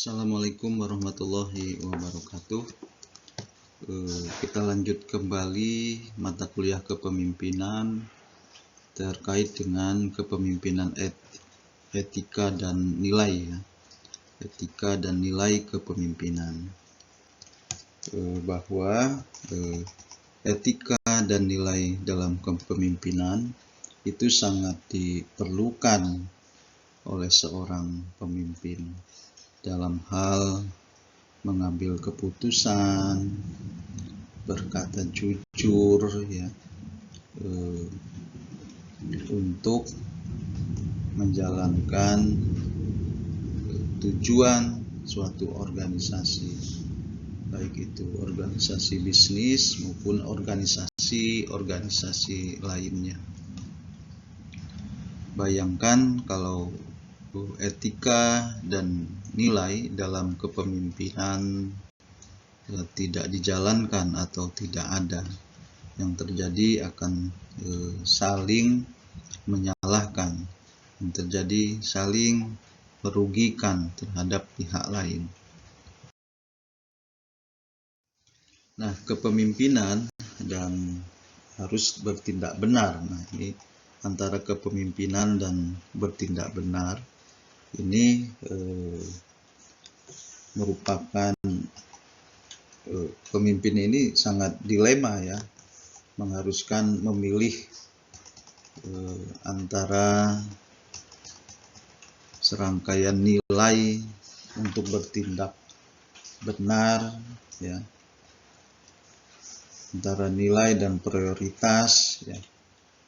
Assalamualaikum warahmatullahi wabarakatuh. Kita lanjut kembali mata kuliah kepemimpinan terkait dengan kepemimpinan etika dan nilai ya. Etika dan nilai kepemimpinan. Bahwa etika dan nilai dalam kepemimpinan itu sangat diperlukan oleh seorang pemimpin dalam hal mengambil keputusan, berkata jujur ya, untuk menjalankan tujuan suatu organisasi, baik itu organisasi bisnis maupun organisasi lainnya. Bayangkan kalau etika dan nilai dalam kepemimpinan tidak dijalankan atau tidak ada, yang terjadi akan saling menyalahkan, yang terjadi saling merugikan terhadap pihak lain. Nah, kepemimpinan dan harus bertindak benar. Nah, ini antara kepemimpinan dan bertindak benar ini merupakan pemimpin ini sangat dilema ya, mengharuskan memilih antara serangkaian nilai untuk bertindak benar ya, antara nilai dan prioritas ya,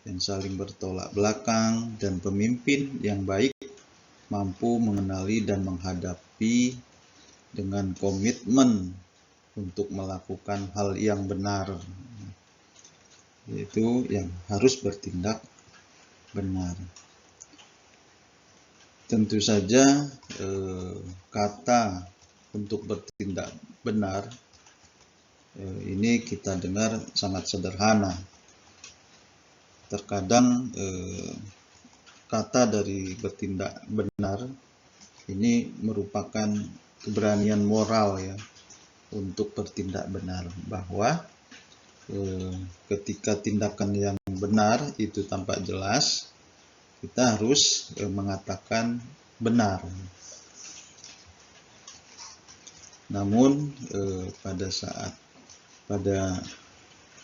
yang saling bertolak belakang, dan pemimpin yang baik mampu mengenali dan menghadapi dengan komitmen untuk melakukan hal yang benar, yaitu yang harus bertindak benar. Tentu saja kata untuk bertindak benar ini kita dengar sangat sederhana. Terkadang kata dari bertindak benar ini merupakan keberanian moral ya untuk bertindak benar, bahwa ketika tindakan yang benar itu tampak jelas, kita harus mengatakan benar. Namun pada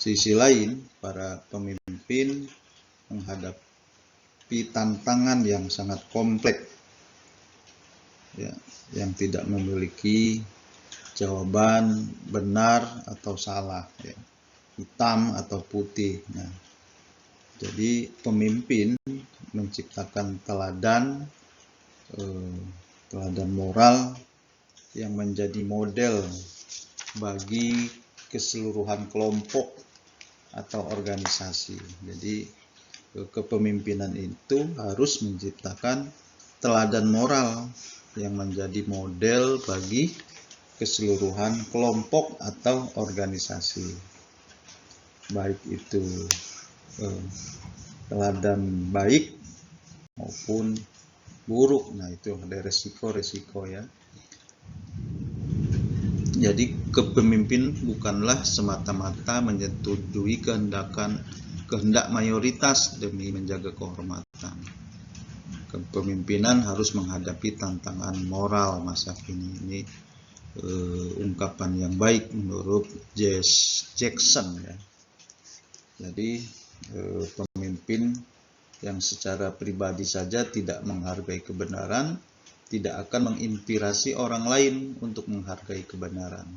sisi lain, para pemimpin menghadapi tantangan yang sangat kompleks ya, yang tidak memiliki jawaban benar atau salah ya, hitam atau putih. Nah, jadi pemimpin menciptakan teladan moral yang menjadi model bagi keseluruhan kelompok atau organisasi. Jadi kepemimpinan itu harus menciptakan teladan moral yang menjadi model bagi keseluruhan kelompok atau organisasi, baik itu teladan baik maupun buruk. Nah, itu ada resiko-resiko ya. Jadi kepemimpinan bukanlah semata-mata menyetujui kehendak mayoritas demi menjaga kehormatan. Kepemimpinan harus menghadapi tantangan moral masa kini. Ini ungkapan yang baik menurut Jackson ya. Jadi pemimpin yang secara pribadi saja tidak menghargai kebenaran tidak akan menginspirasi orang lain untuk menghargai kebenaran.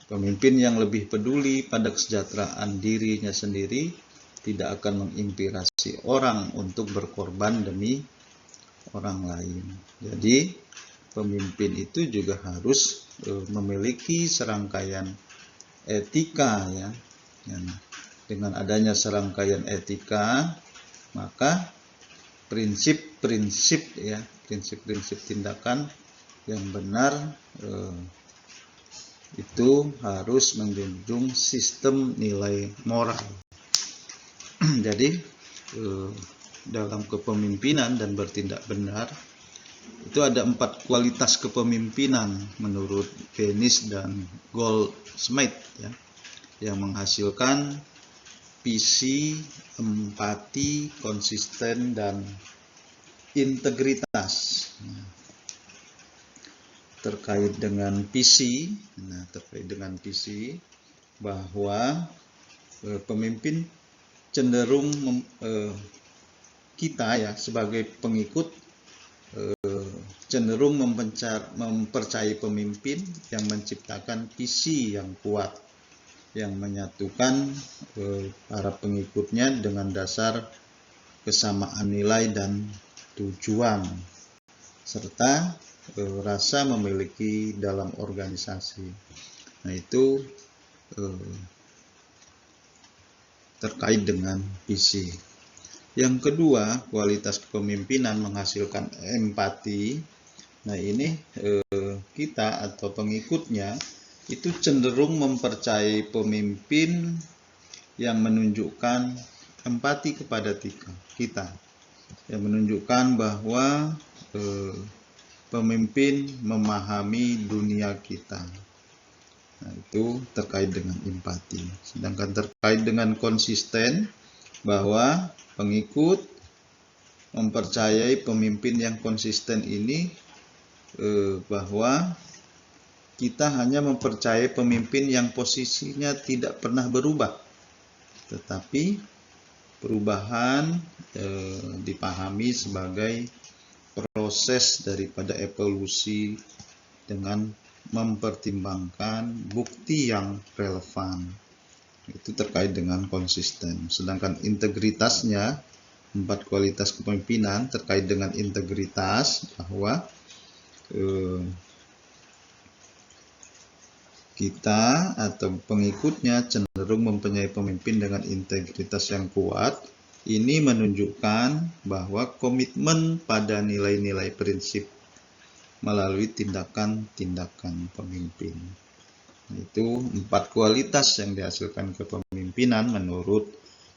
Pemimpin yang lebih peduli pada kesejahteraan dirinya sendiri tidak akan menginspirasi orang untuk berkorban demi orang lain. Jadi pemimpin itu juga harus memiliki serangkaian etika ya. Dengan adanya serangkaian etika, maka prinsip-prinsip tindakan yang benar itu harus menjunjung sistem nilai moral. Jadi dalam kepemimpinan dan bertindak benar itu ada 4 kualitas kepemimpinan menurut Bennis dan Goldsmith ya, yang menghasilkan visi, empati, konsisten, dan integritas. Terkait dengan visi, bahwa pemimpin cenderung kita ya sebagai pengikut cenderung mempercayai pemimpin yang menciptakan visi yang kuat, yang menyatukan para pengikutnya dengan dasar kesamaan nilai dan tujuan, serta rasa memiliki dalam organisasi. Nah, itu terkait dengan visi. Yang kedua, kualitas kepemimpinan menghasilkan empati. Nah, ini kita atau pengikutnya itu cenderung mempercayai pemimpin yang menunjukkan empati kepada kita, yang menunjukkan bahwa pemimpin memahami dunia kita. Nah, itu terkait dengan empati. Sedangkan terkait dengan konsisten, bahwa pengikut mempercayai pemimpin yang konsisten ini bahwa kita hanya mempercayai pemimpin yang posisinya tidak pernah berubah, tetapi perubahan dipahami sebagai proses daripada evolusi dengan mempertimbangkan bukti yang relevan. Itu terkait dengan konsisten. Sedangkan integritasnya, 4 kualitas kepemimpinan terkait dengan integritas, bahwa kita atau pengikutnya cenderung mempunyai pemimpin dengan integritas yang kuat. Ini menunjukkan bahwa komitmen pada nilai-nilai prinsip melalui tindakan-tindakan pemimpin. Itu 4 kualitas yang dihasilkan kepemimpinan menurut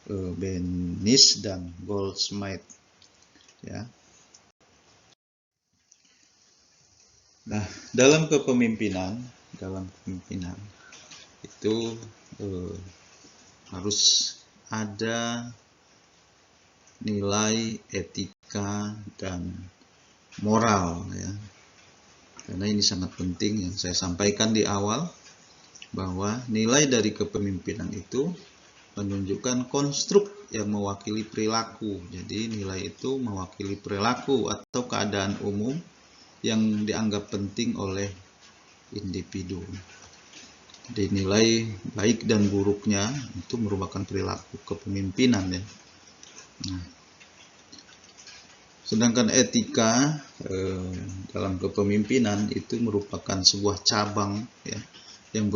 Bennis dan Goldsmith ya. Nah, dalam kepemimpinan itu harus ada nilai etika dan moral ya. Karena ini sangat penting yang saya sampaikan di awal, bahwa nilai dari kepemimpinan itu menunjukkan konstruk yang mewakili perilaku. Jadi nilai itu mewakili perilaku atau keadaan umum yang dianggap penting oleh individu. Jadi nilai baik dan buruknya itu merupakan perilaku kepemimpinan ya. Nah, sedangkan etika dalam kepemimpinan itu merupakan sebuah cabang ya, yang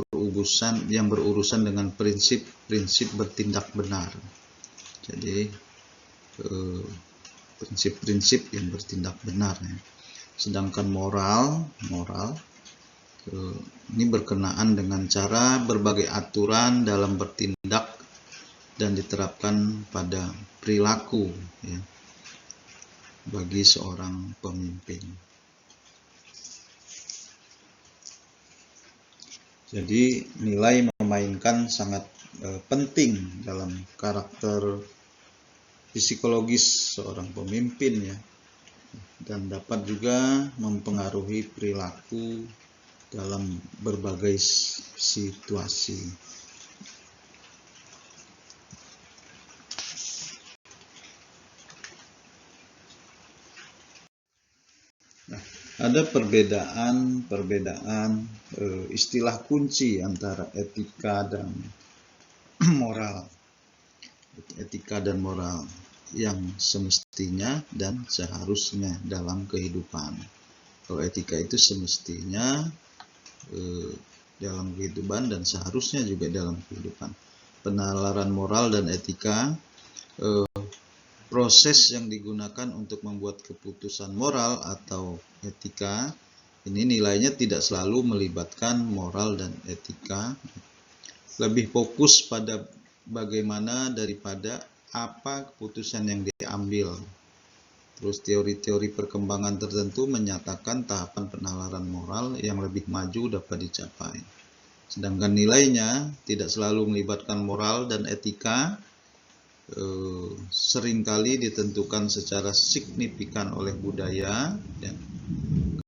berurusan dengan prinsip-prinsip bertindak benar. Jadi prinsip-prinsip yang bertindak benar ya. Sedangkan moral ini berkenaan dengan cara berbagai aturan dalam bertindak dan diterapkan pada perilaku ya, bagi seorang pemimpin. Jadi nilai memainkan sangat penting dalam karakter psikologis seorang pemimpin ya, dan dapat juga mempengaruhi perilaku dalam berbagai situasi. Nah, ada perbedaan istilah kunci antara etika dan moral. Etika dan moral yang semestinya dan seharusnya dalam kehidupan. Kalau etika itu semestinya dalam kehidupan dan seharusnya juga dalam kehidupan. Penalaran moral dan etika, proses yang digunakan untuk membuat keputusan moral atau etika, ini nilainya tidak selalu melibatkan moral dan etika, lebih fokus pada bagaimana daripada apa keputusan yang diambil. Terus teori-teori perkembangan tertentu menyatakan tahapan penalaran moral yang lebih maju dapat dicapai. Sedangkan nilainya tidak selalu melibatkan moral dan etika, seringkali ditentukan secara signifikan oleh budaya, ya,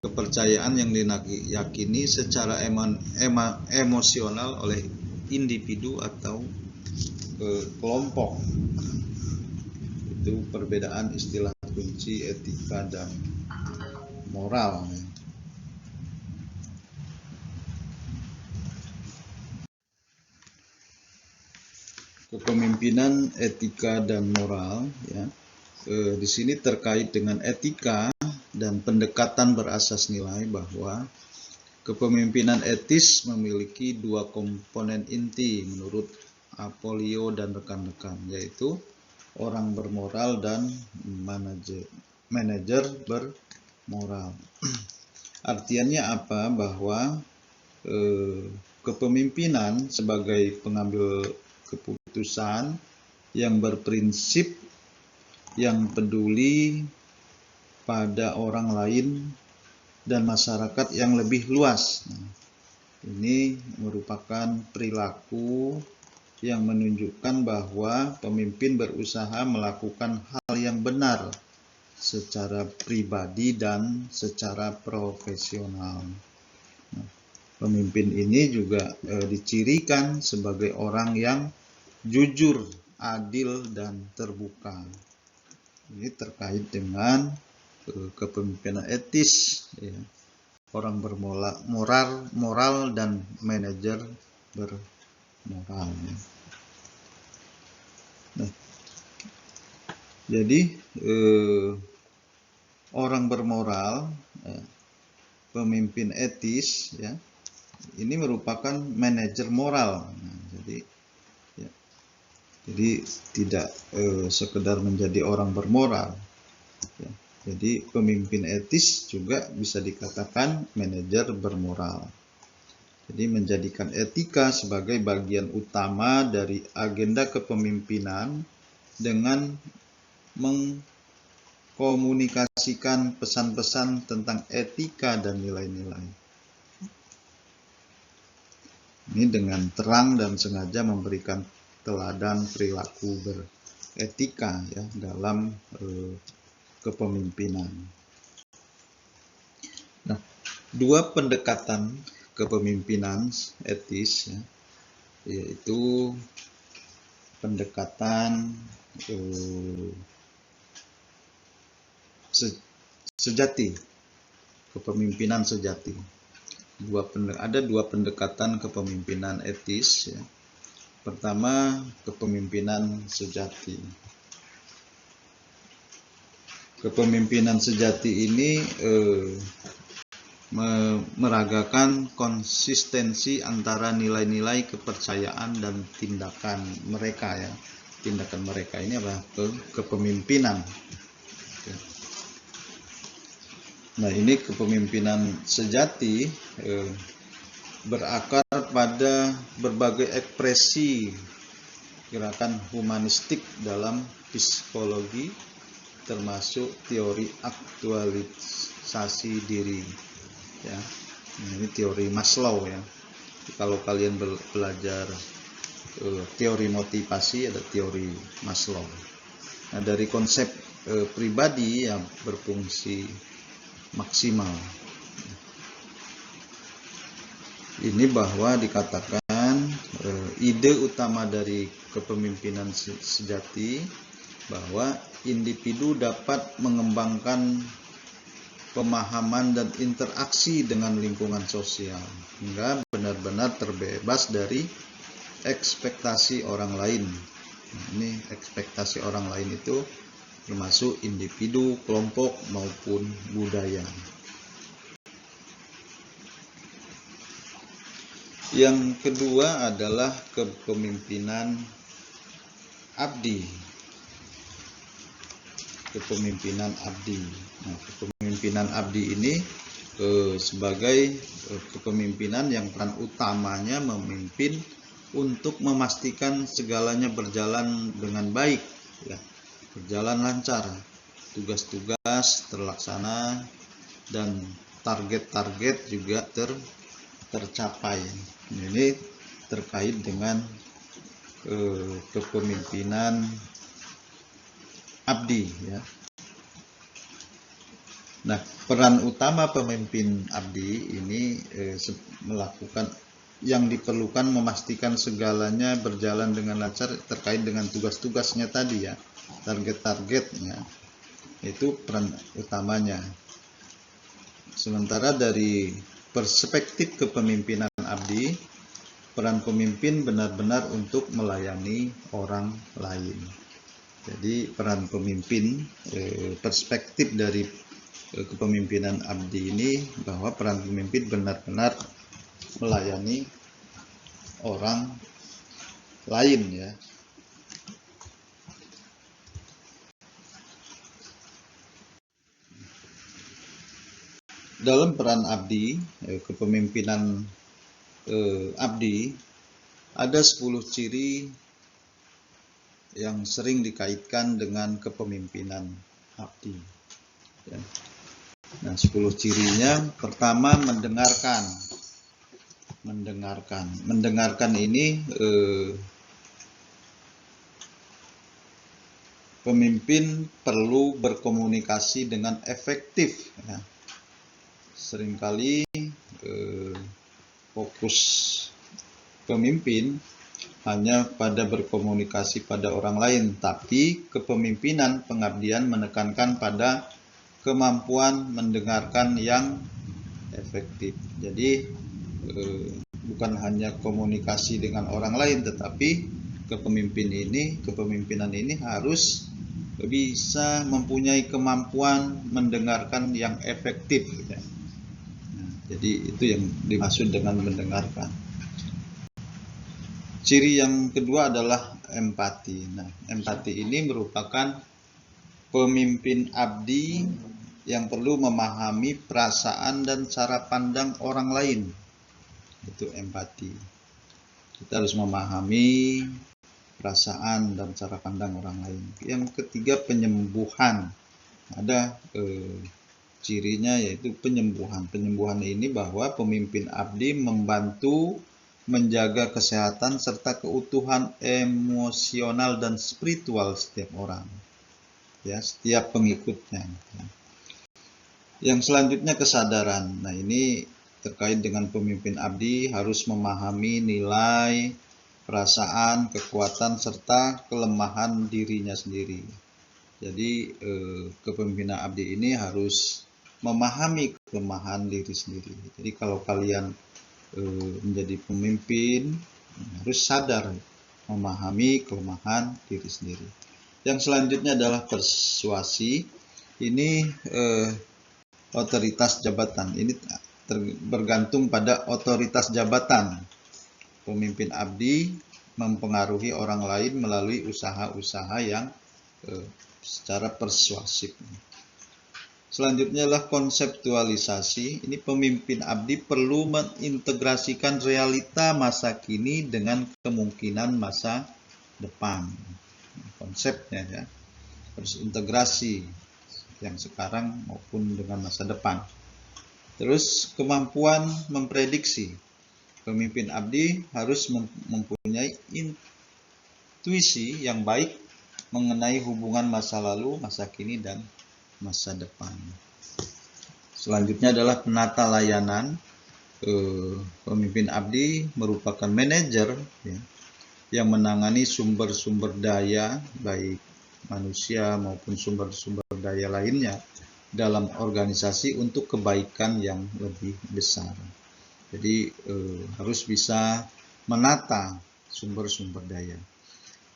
kepercayaan yang diyakini secara emosional oleh individu atau kelompok. Itu perbedaan istilah kunci etika dan moral. Kepemimpinan, etika dan moral, ya. Di sini terkait dengan etika dan pendekatan berasas nilai, bahwa kepemimpinan etis memiliki dua komponen inti menurut Apolio dan rekan-rekan, yaitu orang bermoral dan manajer bermoral. Artiannya apa? Bahwa kepemimpinan sebagai pengambil keputusan yang berprinsip, yang peduli pada orang lain dan masyarakat yang lebih luas. Ini merupakan perilaku yang menunjukkan bahwa pemimpin berusaha melakukan hal yang benar secara pribadi dan secara profesional. Pemimpin ini juga dicirikan sebagai orang yang jujur, adil, dan terbuka. Ini terkait dengan kepemimpinan etis, ya. Orang bermoral dan manajer bermoral. Nah, jadi orang bermoral, pemimpin etis, ya, ini merupakan manajer moral. Nah, jadi tidak sekedar menjadi orang bermoral, ya. Jadi pemimpin etis juga bisa dikatakan manajer bermoral. Jadi menjadikan etika sebagai bagian utama dari agenda kepemimpinan dengan mengkomunikasikan pesan-pesan tentang etika dan nilai-nilai. Ini dengan terang dan sengaja memberikan teladan perilaku beretika, ya, dalam kepemimpinan. Nah, dua pendekatan kepemimpinan etis, ya, yaitu pendekatan sejati, kepemimpinan sejati. Ada dua pendekatan kepemimpinan etis, ya. Pertama, kepemimpinan sejati. Kepemimpinan sejati ini meragakan konsistensi antara nilai-nilai kepercayaan dan tindakan mereka, ya. Tindakan mereka ini adalah kepemimpinan. Nah, ini kepemimpinan sejati berakar pada berbagai ekspresi gerakan humanistik dalam psikologi, termasuk teori aktualisasi diri, ya. Ini teori Maslow, ya. Kalau kalian belajar teori motivasi, ada teori Maslow. Nah, dari konsep pribadi yang berfungsi maksimal, ini bahwa dikatakan ide utama dari kepemimpinan sejati bahwa individu dapat mengembangkan pemahaman dan interaksi dengan lingkungan sosial hingga benar-benar terbebas dari ekspektasi orang lain. Ini ekspektasi orang lain itu termasuk individu, kelompok, maupun budaya. Yang kedua adalah kepemimpinan abdi. Kepemimpinan abdi. Nah, kepemimpinan abdi ini sebagai kepemimpinan yang peran utamanya memimpin untuk memastikan segalanya berjalan dengan baik, ya, berjalan lancar. tugas-tugas terlaksana dan target-target juga tercapai. Ini terkait dengan kepemimpinan abdi ya. Nah, peran utama pemimpin abdi ini melakukan yang diperlukan memastikan segalanya berjalan dengan lancar terkait dengan tugas-tugasnya tadi ya, target-targetnya, itu peran utamanya. Sementara dari perspektif kepemimpinan abdi, peran pemimpin benar-benar untuk melayani orang lain. Jadi peran pemimpin, perspektif dari kepemimpinan abdi ini bahwa peran pemimpin benar-benar melayani orang lain ya. Dalam peran abdi, kepemimpinan abdi, ada 10 ciri yang sering dikaitkan dengan kepemimpinan abdi. Ya. Nah, 10 cirinya, pertama mendengarkan. Mendengarkan ini pemimpin perlu berkomunikasi dengan efektif. Ya. Seringkali fokus pemimpin hanya pada berkomunikasi pada orang lain, tapi kepemimpinan pengabdian menekankan pada kemampuan mendengarkan yang efektif. Jadi bukan hanya komunikasi dengan orang lain, tetapi kepemimpinan ini harus bisa mempunyai kemampuan mendengarkan yang efektif. Ya. Nah, jadi itu yang dimaksud dengan mendengarkan. Ciri yang kedua adalah empati. Nah, empati ini merupakan pemimpin abdi yang perlu memahami perasaan dan cara pandang orang lain. Itu empati. Kita harus memahami perasaan dan cara pandang orang lain. Yang ketiga, penyembuhan. Ada cirinya yaitu penyembuhan. Penyembuhan ini bahwa pemimpin abdi membantu menjaga kesehatan serta keutuhan emosional dan spiritual setiap orang. Ya, setiap pengikutnya. Yang selanjutnya kesadaran. Nah, ini terkait dengan pemimpin abdi harus memahami nilai, perasaan, kekuatan, serta kelemahan dirinya sendiri. Jadi kepemimpinan abdi ini harus memahami kelemahan diri sendiri. Jadi kalau kalian menjadi pemimpin harus sadar memahami kelemahan diri sendiri. Yang selanjutnya adalah persuasi. Ini otoritas jabatan. Ini bergantung pada otoritas jabatan. Pemimpin abdi mempengaruhi orang lain melalui usaha-usaha yang secara persuasif. Selanjutnya adalah konseptualisasi. Ini pemimpin abdi perlu mengintegrasikan realita masa kini dengan kemungkinan masa depan. Konsepnya ya, harus integrasi yang sekarang maupun dengan masa depan. Terus kemampuan memprediksi. Pemimpin abdi harus mempunyai intuisi yang baik mengenai hubungan masa lalu, masa kini, dan masa depan. Selanjutnya adalah penata layanan. Pemimpin abdi merupakan manajer ya, yang menangani sumber-sumber daya baik manusia maupun sumber-sumber daya lainnya dalam organisasi untuk kebaikan yang lebih besar. Jadi harus bisa menata sumber-sumber daya.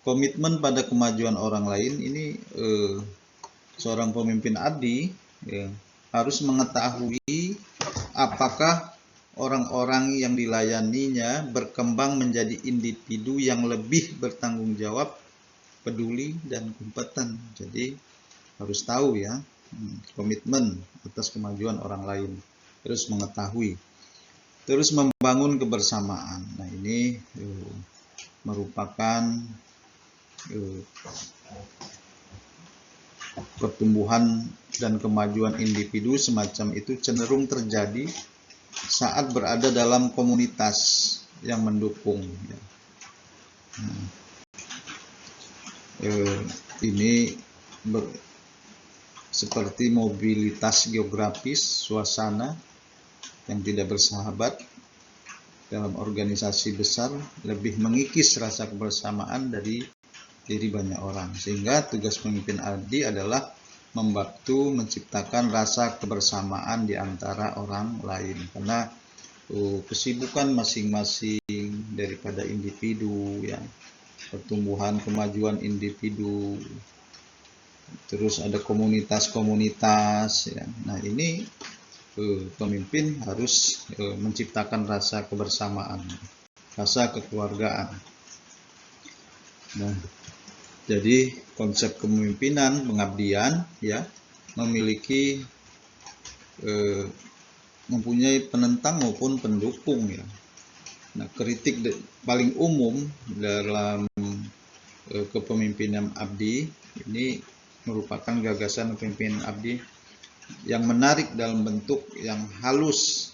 Komitmen pada kemajuan orang lain ini seorang pemimpin abdi harus mengetahui apakah orang-orang yang dilayaninya berkembang menjadi individu yang lebih bertanggung jawab, peduli, dan kompeten. Jadi harus tahu ya, komitmen atas kemajuan orang lain, terus mengetahui, terus membangun kebersamaan. Nah, ini merupakan pertumbuhan dan kemajuan individu semacam itu cenderung terjadi saat berada dalam komunitas yang mendukung. Ini seperti mobilitas geografis, suasana yang tidak bersahabat dalam organisasi besar lebih mengikis rasa kebersamaan dari diri banyak orang, sehingga tugas pemimpin abdi adalah membantu menciptakan rasa kebersamaan di antara orang lain, karena kesibukan masing-masing daripada individu, ya, pertumbuhan kemajuan individu, terus ada komunitas-komunitas, ya. Nah, ini pemimpin harus menciptakan rasa kebersamaan, rasa kekeluargaan. Nah, jadi konsep kepemimpinan pengabdian, ya, memiliki mempunyai penentang maupun pendukung, ya. Nah, kritik paling umum dalam kepemimpinan abdi ini merupakan gagasan kepemimpinan abdi yang menarik dalam bentuk yang halus.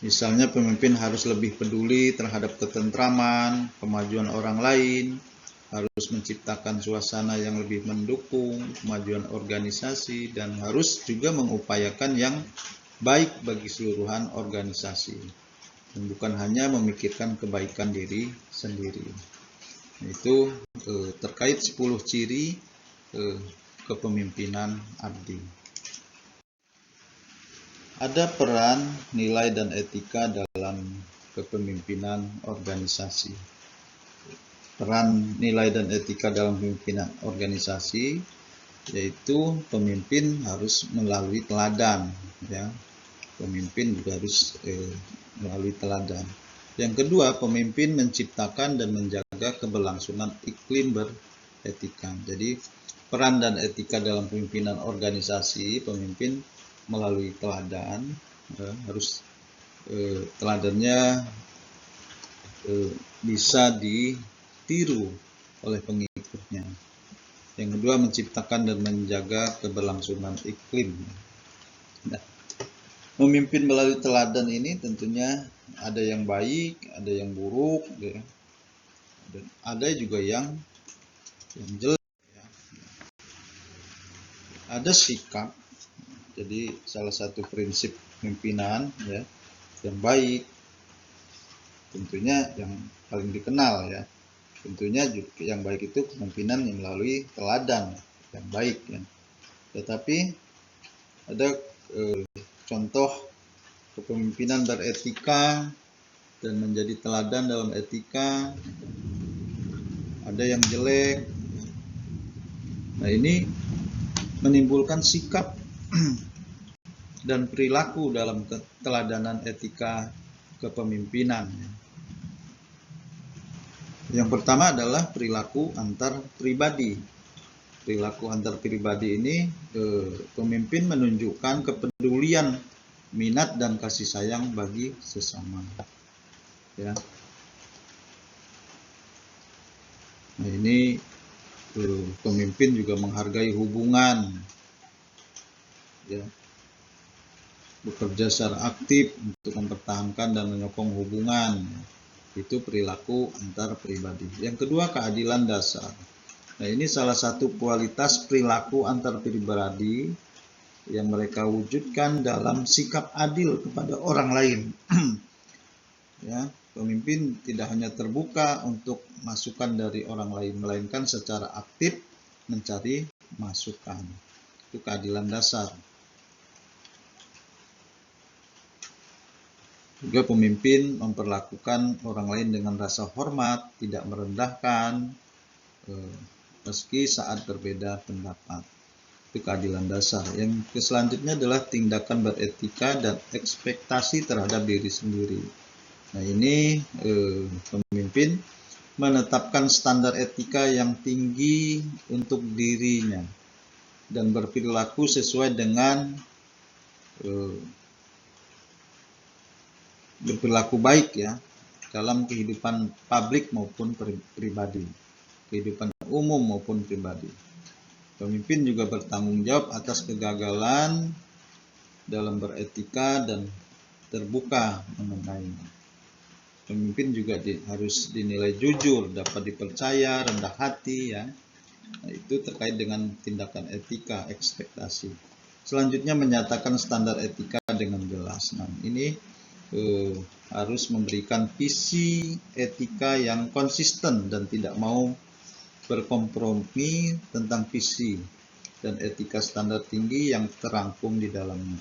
Misalnya pemimpin harus lebih peduli terhadap ketentraman, kemajuan orang lain, harus menciptakan suasana yang lebih mendukung kemajuan organisasi, dan harus juga mengupayakan yang baik bagi seluruhan organisasi, dan bukan hanya memikirkan kebaikan diri sendiri. Itu terkait 10 ciri kepemimpinan abdi. Ada peran, nilai, dan etika dalam kepemimpinan organisasi. Peran, nilai, dan etika dalam kepemimpinan organisasi yaitu pemimpin harus melalui teladan, ya. Pemimpin juga harus melalui teladan. Yang kedua, pemimpin menciptakan dan menjaga keberlangsungan iklim beretika. Jadi peran dan etika dalam pemimpinan organisasi, pemimpin melalui teladan, harus teladannya bisa ditiru oleh pengikutnya. Yang kedua, menciptakan dan menjaga keberlangsungan iklim. Nah, memimpin melalui teladan ini tentunya ada yang baik, ada yang buruk, ya. Dan ada juga yang jelek, ya. Ada sikap. Jadi salah satu prinsip pimpinan, ya, yang baik, tentunya yang paling dikenal, ya. Tentunya juga yang baik itu kepemimpinan yang melalui teladan yang baik, ya. Tetapi ada contoh kepemimpinan beretika dan menjadi teladan dalam etika, ada yang jelek. Nah, ini menimbulkan sikap dan perilaku dalam keteladanan etika kepemimpinan. Yang pertama adalah perilaku antar pribadi. Perilaku antar pribadi ini pemimpin menunjukkan kepedulian, minat, dan kasih sayang bagi sesama, ya. Nah, ini pemimpin juga menghargai hubungan, ya, bekerja secara aktif untuk mempertahankan dan menyokong hubungan. Itu perilaku antar pribadi. Yang kedua, keadilan dasar. Nah, ini salah satu kualitas perilaku antar pribadi yang mereka wujudkan dalam sikap adil kepada orang lain. Ya, pemimpin tidak hanya terbuka untuk masukan dari orang lain, melainkan secara aktif mencari masukan. Itu keadilan dasar. Juga pemimpin memperlakukan orang lain dengan rasa hormat, tidak merendahkan, meski saat berbeda pendapat. Itu keadilan dasar. Yang selanjutnya adalah tindakan beretika dan ekspektasi terhadap diri sendiri. Nah, ini pemimpin menetapkan standar etika yang tinggi untuk dirinya dan berperilaku sesuai dengan berperilaku baik, ya, dalam kehidupan publik maupun pribadi, kehidupan umum maupun pribadi. Pemimpin juga bertanggung jawab atas kegagalan dalam beretika dan terbuka mengenainya. Pemimpin juga harus dinilai jujur, dapat dipercaya, rendah hati, ya. Nah, itu terkait dengan tindakan etika, ekspektasi. Selanjutnya menyatakan standar etika dengan jelas. Nah, ini harus memberikan visi etika yang konsisten dan tidak mau berkompromi tentang visi dan etika standar tinggi yang terangkum di dalamnya.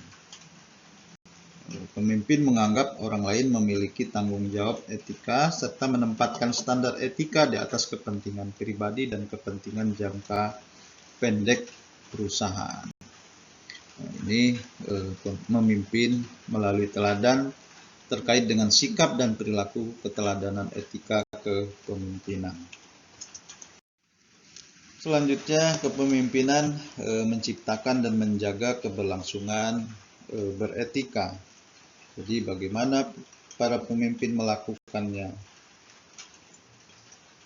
Pemimpin menganggap orang lain memiliki tanggung jawab etika serta menempatkan standar etika di atas kepentingan pribadi dan kepentingan jangka pendek perusahaan. Nah, ini memimpin melalui teladan terkait dengan sikap dan perilaku keteladanan etika kepemimpinan. Selanjutnya, kepemimpinan menciptakan dan menjaga keberlangsungan beretika. Jadi bagaimana para pemimpin melakukannya?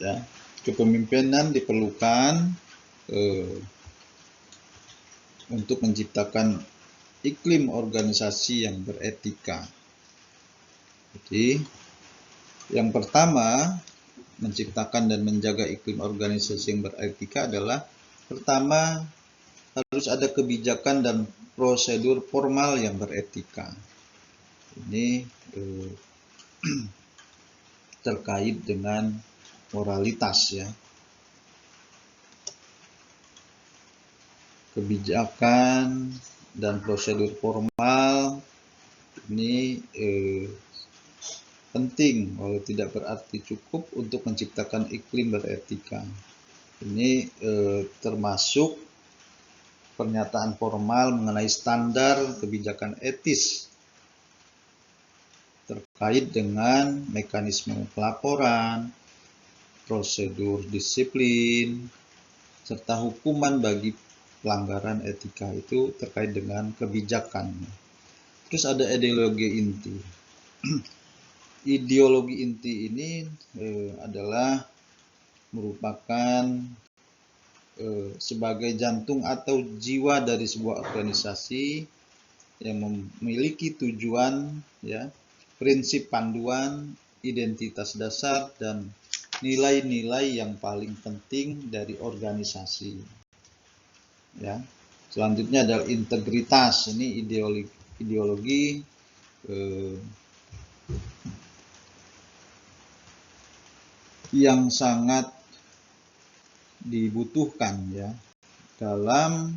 Ya, kepemimpinan diperlukan untuk menciptakan iklim organisasi yang beretika. Jadi, yang pertama, menciptakan dan menjaga iklim organisasi yang beretika adalah pertama, harus ada kebijakan dan prosedur formal yang beretika. Ini terkait dengan moralitas, ya. Kebijakan dan prosedur formal ini penting, walau tidak berarti cukup untuk menciptakan iklim beretika. Ini termasuk pernyataan formal mengenai standar kebijakan etis terkait dengan mekanisme pelaporan, prosedur disiplin, serta hukuman bagi pelanggaran etika. Itu terkait dengan kebijakan. Terus ada ideologi inti. Ideologi inti ini adalah merupakan sebagai jantung atau jiwa dari sebuah organisasi yang memiliki tujuan, ya, prinsip panduan, identitas dasar, dan nilai-nilai yang paling penting dari organisasi. Ya. Selanjutnya adalah integritas. Ini ideologi yang sangat dibutuhkan, ya, dalam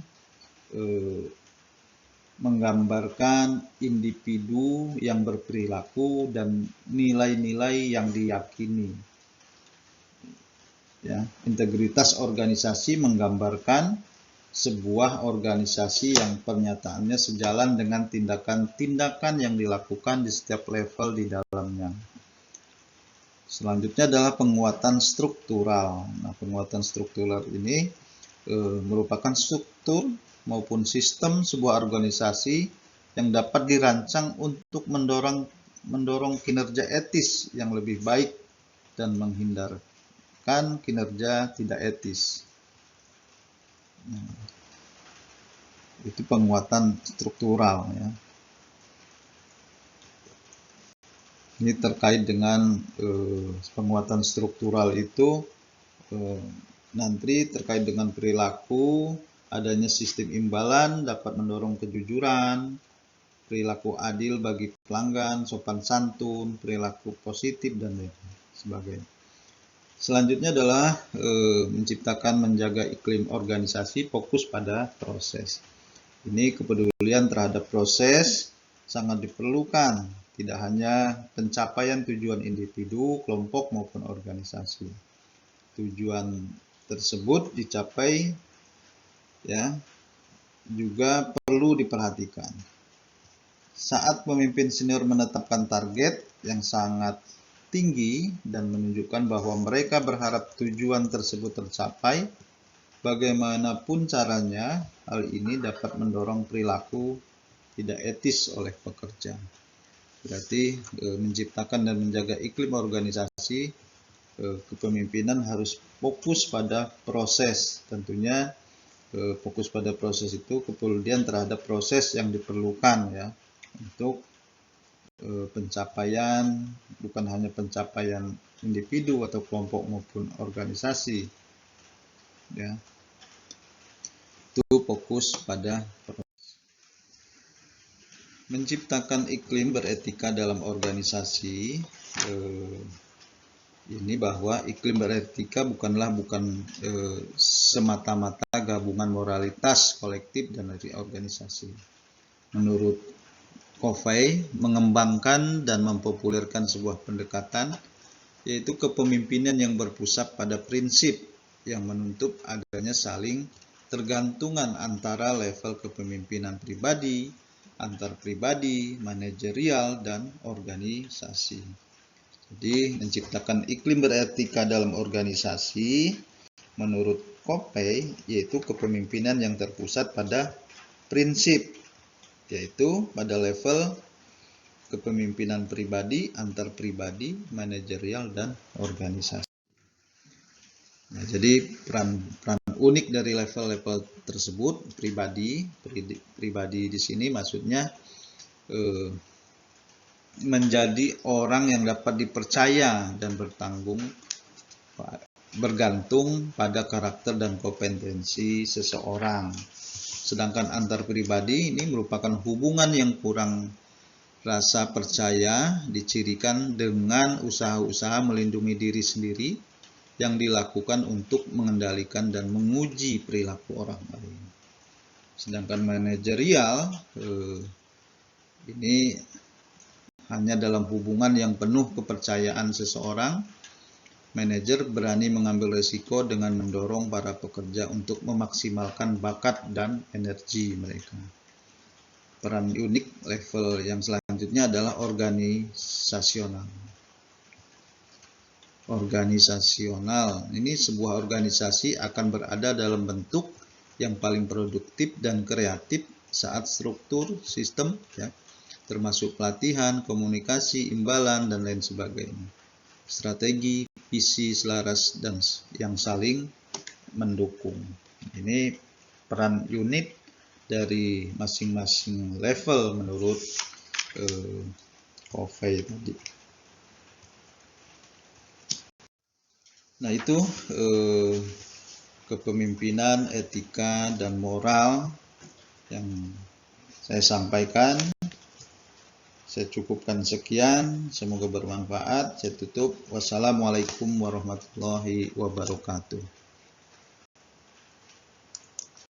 menggambarkan individu yang berperilaku dan nilai-nilai yang diyakini. Ya, integritas organisasi menggambarkan sebuah organisasi yang pernyataannya sejalan dengan tindakan-tindakan yang dilakukan di setiap level di dalamnya. Selanjutnya adalah penguatan struktural. Nah, penguatan struktural ini merupakan struktur maupun sistem sebuah organisasi yang dapat dirancang untuk mendorong kinerja etis yang lebih baik dan menghindarkan kinerja tidak etis. Itu penguatan struktural, ya. Ini terkait dengan penguatan struktural itu nanti terkait dengan perilaku, adanya sistem imbalan dapat mendorong kejujuran, perilaku adil bagi pelanggan, sopan santun, perilaku positif, dan lain sebagainya. Selanjutnya adalah menciptakan menjaga iklim organisasi fokus pada proses. Ini kepedulian terhadap proses sangat diperlukan, tidak hanya pencapaian tujuan individu, kelompok maupun organisasi. Tujuan tersebut dicapai, ya, juga perlu diperhatikan. Saat pemimpin senior menetapkan target yang sangat tinggi dan menunjukkan bahwa mereka berharap tujuan tersebut tercapai, bagaimanapun caranya, hal ini dapat mendorong perilaku tidak etis oleh pekerja. Berarti menciptakan dan menjaga iklim organisasi kepemimpinan harus fokus pada proses. Tentunya fokus pada proses itu kepedulian terhadap proses yang diperlukan ya untuk pencapaian, bukan hanya pencapaian individu atau kelompok maupun organisasi ya. Itu fokus pada menciptakan iklim beretika dalam organisasi. Ini bahwa iklim beretika bukan semata-mata gabungan moralitas kolektif dan dari organisasi. Menurut Covey, mengembangkan dan mempopulerkan sebuah pendekatan yaitu kepemimpinan yang berpusat pada prinsip yang menuntut adanya saling tergantungan antara level kepemimpinan pribadi, antar pribadi, manajerial, dan organisasi. Jadi menciptakan iklim beretika dalam organisasi menurut Covey yaitu kepemimpinan yang terpusat pada prinsip, yaitu pada level kepemimpinan pribadi, antar pribadi, manajerial, dan organisasi. Nah, jadi peran unik dari level-level tersebut pribadi di sini maksudnya menjadi orang yang dapat dipercaya dan bergantung pada karakter dan kompetensi seseorang. Sedangkan antar pribadi ini merupakan hubungan yang kurang rasa percaya, dicirikan dengan usaha-usaha melindungi diri sendiri yang dilakukan untuk mengendalikan dan menguji perilaku orang lain. Sedangkan manajerial ini hanya dalam hubungan yang penuh kepercayaan seseorang, manajer berani mengambil risiko dengan mendorong para pekerja untuk memaksimalkan bakat dan energi mereka. Peran unik level yang selanjutnya adalah organisasional. Organisasional, ini sebuah organisasi akan berada dalam bentuk yang paling produktif dan kreatif saat struktur, sistem, ya, termasuk pelatihan, komunikasi, imbalan, dan lain sebagainya. Strategi, visi selaras, dan yang saling mendukung. Ini peran unit dari masing-masing level menurut Covey tadi. Nah itu kepemimpinan, etika, dan moral yang saya sampaikan. Saya cukupkan sekian, semoga bermanfaat. Saya tutup. Wassalamualaikum warahmatullahi wabarakatuh.